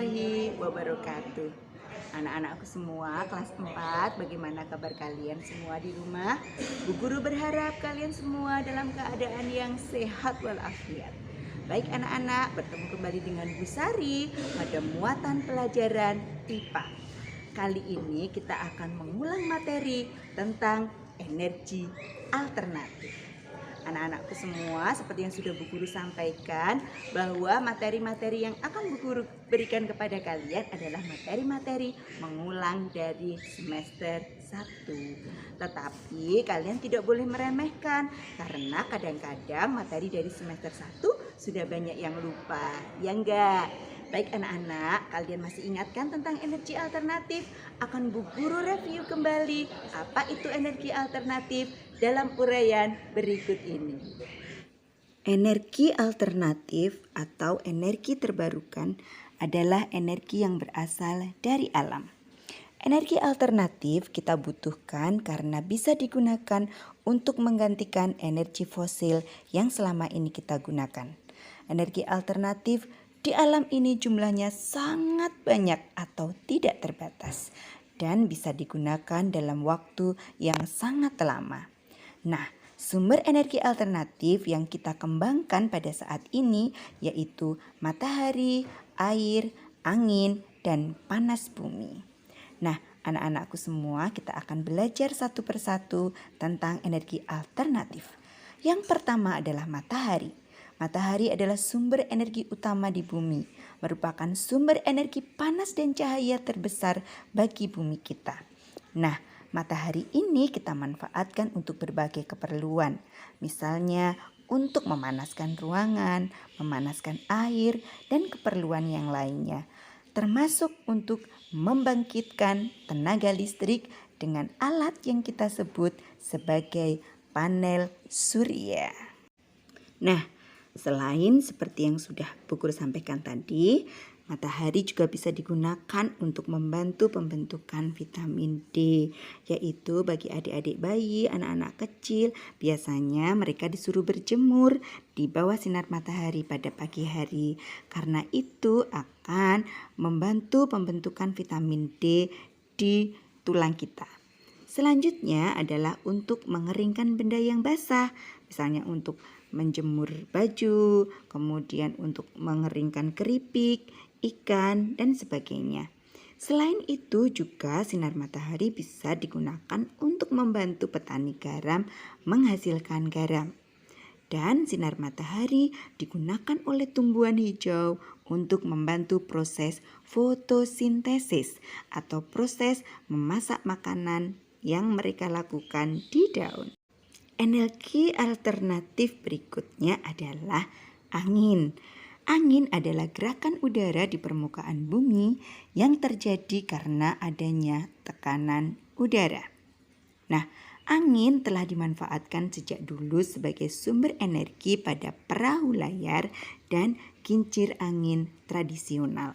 warahmatullahi wabarakatuh. Anak-anakku semua kelas 4, bagaimana kabar kalian semua di rumah? Bu Guru berharap kalian semua dalam keadaan yang sehat walafiat. Baik anak-anak, bertemu kembali dengan Bu Sari pada muatan pelajaran IPA. Kali ini kita akan mengulang materi tentang energi alternatif. Anak-anakku semua, seperti yang sudah Bu Guru sampaikan, bahwa materi-materi yang akan Bu Guru berikan kepada kalian adalah materi-materi mengulang dari semester 1. Tetapi kalian tidak boleh meremehkan, karena kadang-kadang materi dari semester 1 sudah banyak yang lupa, ya enggak? Baik anak-anak, kalian masih ingatkan tentang energi alternatif? Akan Bu Guru review kembali apa itu energi alternatif dalam uraian berikut ini. Energi alternatif atau energi terbarukan adalah energi yang berasal dari alam. Energi alternatif kita butuhkan karena bisa digunakan untuk menggantikan energi fosil yang selama ini kita gunakan. Energi alternatif di alam ini jumlahnya sangat banyak atau tidak terbatas dan bisa digunakan dalam waktu yang sangat lama. Nah, sumber energi alternatif yang kita kembangkan pada saat ini yaitu matahari, air, angin, dan panas bumi. Nah, anak-anakku semua, kita akan belajar satu persatu tentang energi alternatif. Yang pertama adalah matahari. Matahari adalah sumber energi utama di bumi, merupakan sumber energi panas dan cahaya terbesar bagi bumi kita. Nah, matahari ini kita manfaatkan untuk berbagai keperluan, misalnya untuk memanaskan ruangan, memanaskan air, dan keperluan yang lainnya, termasuk untuk membangkitkan tenaga listrik dengan alat yang kita sebut sebagai panel surya. Nah, selain seperti yang sudah Bu Guru sampaikan tadi, matahari juga bisa digunakan untuk membantu pembentukan vitamin D, yaitu bagi adik-adik bayi, anak-anak kecil, biasanya mereka disuruh berjemur di bawah sinar matahari pada pagi hari, karena itu akan membantu pembentukan vitamin D di tulang kita. Selanjutnya adalah untuk mengeringkan benda yang basah, misalnya untuk menjemur baju, kemudian untuk mengeringkan keripik, ikan, dan sebagainya. Selain itu juga sinar matahari bisa digunakan untuk membantu petani garam menghasilkan garam. Dan sinar matahari digunakan oleh tumbuhan hijau untuk membantu proses fotosintesis atau proses memasak makanan yang mereka lakukan di daun. Energi alternatif berikutnya adalah angin. Angin adalah gerakan udara di permukaan bumi yang terjadi karena adanya tekanan udara. Nah, angin telah dimanfaatkan sejak dulu sebagai sumber energi pada perahu layar dan kincir angin tradisional.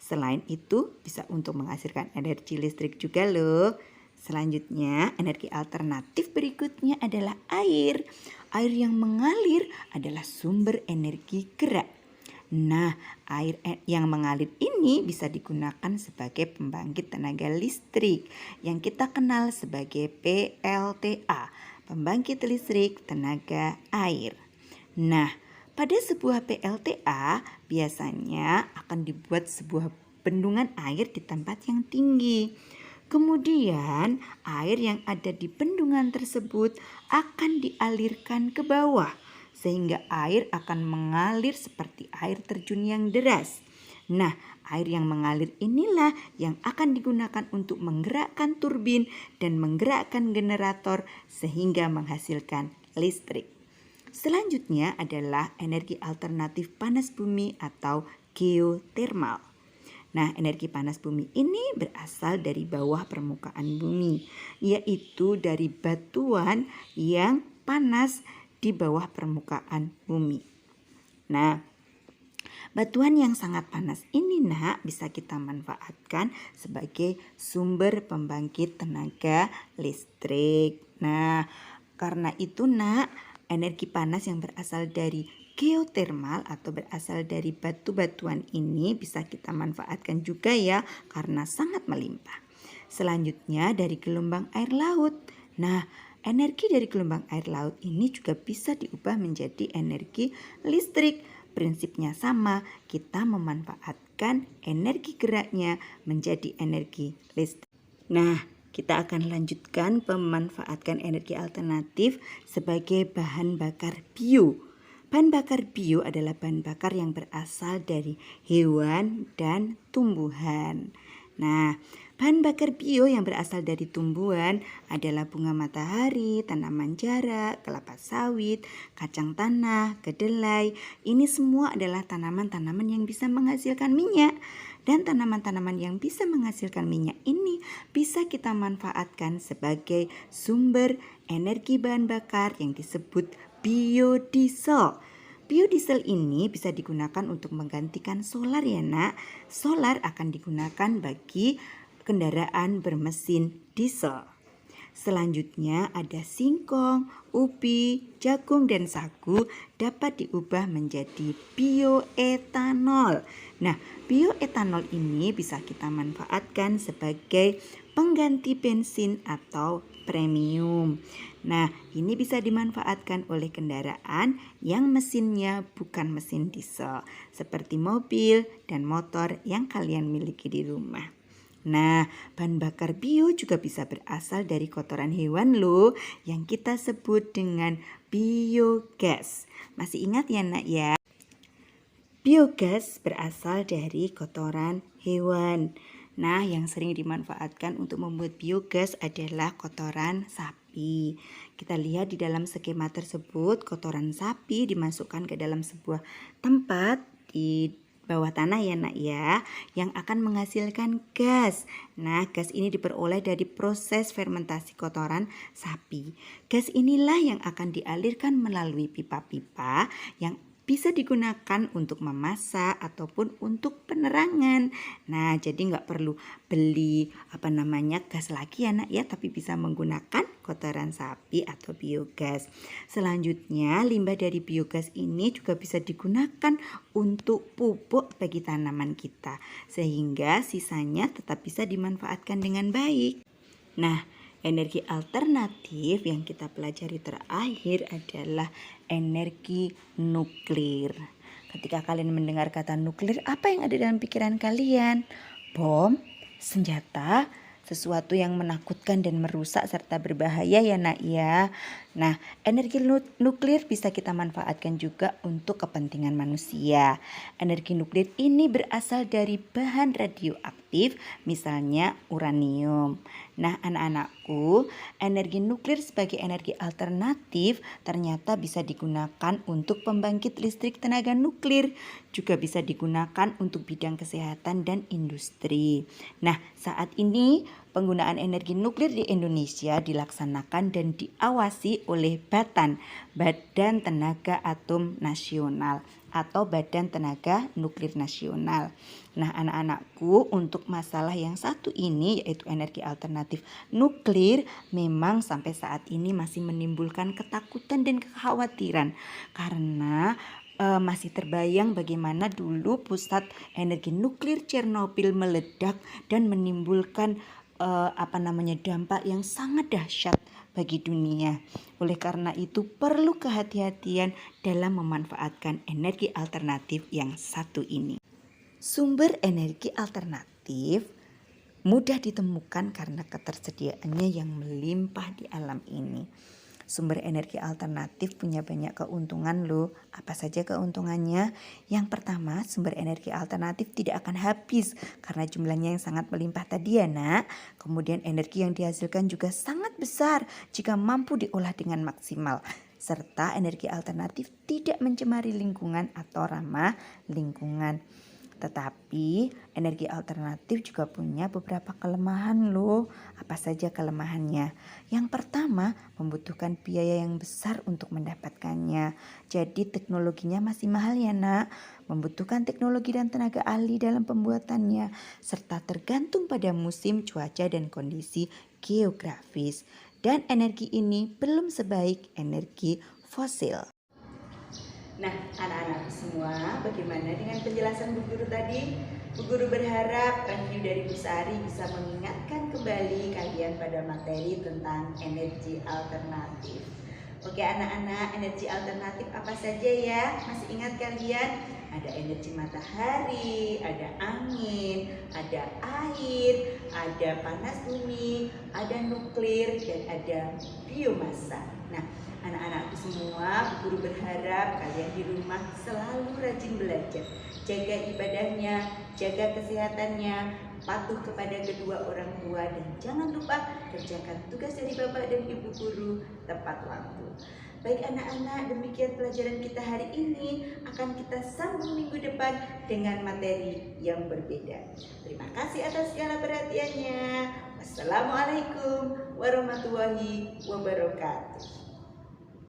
Selain itu, bisa untuk menghasilkan energi listrik juga loh. Selanjutnya, energi alternatif berikutnya adalah air. Air yang mengalir adalah sumber energi gerak. Nah, air yang mengalir ini bisa digunakan sebagai pembangkit tenaga listrik yang kita kenal sebagai PLTA, pembangkit listrik tenaga air. Nah, pada sebuah PLTA biasanya akan dibuat sebuah bendungan air di tempat yang tinggi. Kemudian air yang ada di bendungan tersebut akan dialirkan ke bawah sehingga air akan mengalir seperti air terjun yang deras. Nah, air yang mengalir inilah yang akan digunakan untuk menggerakkan turbin dan menggerakkan generator sehingga menghasilkan listrik. Selanjutnya adalah energi alternatif panas bumi atau geotermal. Nah, energi panas bumi ini berasal dari bawah permukaan bumi, yaitu dari batuan yang panas di bawah permukaan bumi. Nah, batuan yang sangat panas ini bisa kita manfaatkan sebagai sumber pembangkit tenaga listrik. Nah, karena itu energi panas yang berasal dari geotermal atau berasal dari batu-batuan ini bisa kita manfaatkan juga ya karena sangat melimpah. Selanjutnya dari gelombang air laut. Nah, energi dari gelombang air laut ini juga bisa diubah menjadi energi listrik. Prinsipnya sama, kita memanfaatkan energi geraknya menjadi energi listrik. Nah, kita akan lanjutkan memanfaatkan energi alternatif sebagai bahan bakar bio. Bahan bakar bio adalah bahan bakar yang berasal dari hewan dan tumbuhan. Nah, bahan bakar bio yang berasal dari tumbuhan adalah bunga matahari, tanaman jarak, kelapa sawit, kacang tanah, kedelai. Ini semua adalah tanaman-tanaman yang bisa menghasilkan minyak. Dan tanaman-tanaman yang bisa menghasilkan minyak ini bisa kita manfaatkan sebagai sumber energi bahan bakar yang disebut biodiesel. Biodiesel ini bisa digunakan untuk menggantikan solar ya nak. Solar akan digunakan bagi kendaraan bermesin diesel. Selanjutnya ada singkong, ubi, jagung, dan sagu dapat diubah menjadi bioetanol. Nah, bioetanol ini bisa kita manfaatkan sebagai pengganti bensin atau premium. Nah, ini bisa dimanfaatkan oleh kendaraan yang mesinnya bukan mesin diesel, seperti mobil dan motor yang kalian miliki di rumah. Nah, bahan bakar bio juga bisa berasal dari kotoran hewan loh, yang kita sebut dengan biogas. Masih ingat ya nak ya? Biogas berasal dari kotoran hewan. Nah, yang sering dimanfaatkan untuk membuat biogas adalah kotoran sapi. Kita lihat di dalam skema tersebut, kotoran sapi dimasukkan ke dalam sebuah tempat di bawah tanah ya nak ya, yang akan menghasilkan gas. Nah, gas ini diperoleh dari proses fermentasi kotoran sapi. Gas inilah yang akan dialirkan melalui pipa-pipa yang bisa digunakan untuk memasak ataupun untuk penerangan. Nah, jadi nggak perlu beli gas lagi ya nak ya, tapi bisa menggunakan kotoran sapi atau biogas. Selanjutnya, limbah dari biogas ini juga bisa digunakan untuk pupuk bagi tanaman kita, sehingga sisanya tetap bisa dimanfaatkan dengan baik. Nah, energi alternatif yang kita pelajari terakhir adalah energi nuklir. Ketika kalian mendengar kata nuklir, apa yang ada dalam pikiran kalian? Bom, senjata, sesuatu yang menakutkan dan merusak serta berbahaya ya nak ya. Nah, energi nuklir bisa kita manfaatkan juga untuk kepentingan manusia. Energi nuklir ini berasal dari bahan radioaktif, misalnya uranium. Nah, anak-anakku, energi nuklir sebagai energi alternatif ternyata bisa digunakan untuk pembangkit listrik tenaga nuklir, juga bisa digunakan untuk bidang kesehatan dan industri. Nah, saat ini penggunaan energi nuklir di Indonesia dilaksanakan dan diawasi oleh Badan Tenaga Atom Nasional atau Badan Tenaga Nuklir Nasional. Nah, anak-anakku, untuk masalah yang satu ini yaitu energi alternatif nuklir memang sampai saat ini masih menimbulkan ketakutan dan kekhawatiran karena masih terbayang bagaimana dulu pusat energi nuklir Chernobyl meledak dan menimbulkan dampak yang sangat dahsyat bagi dunia. Oleh karena itu perlu kehati-hatian dalam memanfaatkan energi alternatif yang satu ini. Sumber energi alternatif mudah ditemukan karena ketersediaannya yang melimpah di alam ini. Sumber energi alternatif punya banyak keuntungan loh. Apa saja keuntungannya? Yang pertama, sumber energi alternatif tidak akan habis karena jumlahnya yang sangat melimpah tadi ya nak. Kemudian energi yang dihasilkan juga sangat besar jika mampu diolah dengan maksimal. Serta energi alternatif tidak mencemari lingkungan atau ramah lingkungan. Tetapi energi alternatif juga punya beberapa kelemahan loh. Apa saja kelemahannya? Yang pertama, membutuhkan biaya yang besar untuk mendapatkannya. Jadi teknologinya masih mahal ya nak. Membutuhkan teknologi dan tenaga ahli dalam pembuatannya. Serta tergantung pada musim, cuaca, dan kondisi geografis. Dan energi ini belum sebaik energi fosil. Nah, anak-anakku semua, bagaimana dengan penjelasan Bu Guru tadi? Bu Guru berharap review dari Bu Sari bisa mengingatkan kembali kalian pada materi tentang energi alternatif. Oke anak-anak, energi alternatif apa saja ya? Masih ingat kalian? Ada energi matahari, ada angin, ada air, ada panas bumi, ada nuklir, dan ada biomasa. Nah, anak-anakku semua, Bu Guru berharap kalian di rumah selalu rajin belajar, jaga ibadahnya, jaga kesehatannya, patuh kepada kedua orang tua, dan jangan lupa kerjakan tugas dari Bapak dan Ibu Guru tepat waktu. Baik anak-anak, demikian pelajaran kita hari ini. Akan kita sambung minggu depan dengan materi yang berbeda. Terima kasih atas segala perhatiannya. Wassalamualaikum warahmatullahi wabarakatuh.